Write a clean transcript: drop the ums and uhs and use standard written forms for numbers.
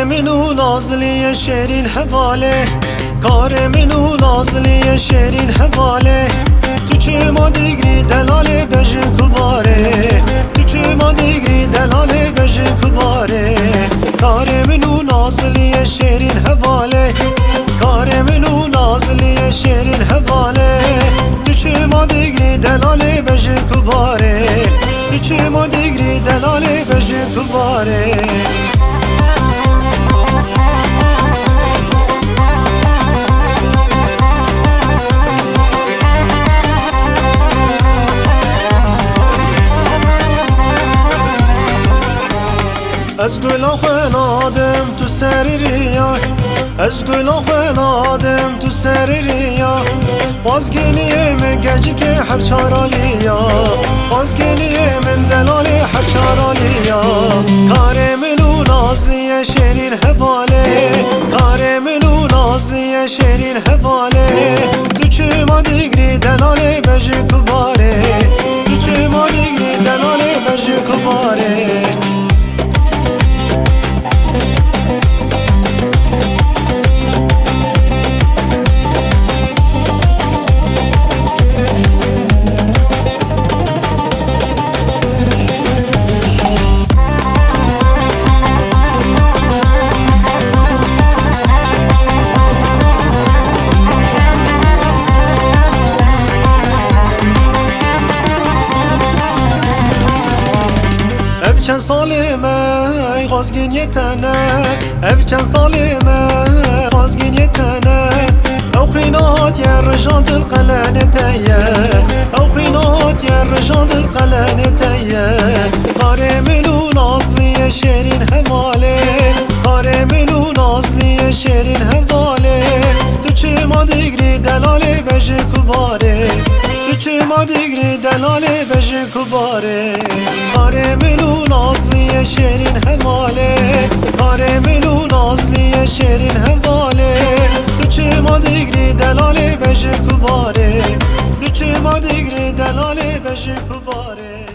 من و نازلی شیرین حواله، کار من و نازلی شیرین حواله. تو چه ما دیگری دلاله بجی کباره، تو چه ما دیگری دلاله بجی کباره. کار من و نازلی شیرین حواله، کار من و نازلی شیرین حواله. تو چه ما دیگری دلاله بجی کباره، تو چه ما دیگری دلاله بجی کباره. از گلا خنادم تو سر ریا، از گلا خنادم تو سر ریا. باز گلیه من گجی که هر چارالیا، باز گلیه من دلال هر چارالیا. کار من و نازلی شیرین حواله، کار من و نازلی شیرین حواله. تو چه ما دیگری دلال بجی کباره، تو چه ما دیگری دلال بجی کباره. ev çend salê me xwazgên yê tene, ev çend salê me xwazgên yê tene. Ew xîna hatiye rijan dil qelenê te ye, ew xîna hatiye rijan dil qelenê te ye. Karê min û nazliyê şêrîn hevalê, karê min û nazliyê şêrîn hevalê. Tu çi ma digrî delalê bejî kubarê, tu çi ma digrî delalê bejî kubarê. Karê min û nazliyê şêrîn hevalê, karê min û nazliyê şêrîn hevalê. Tu çi ma digrî delalê bejî kubarê, tu çi ma digrî delalê bejî kubarê.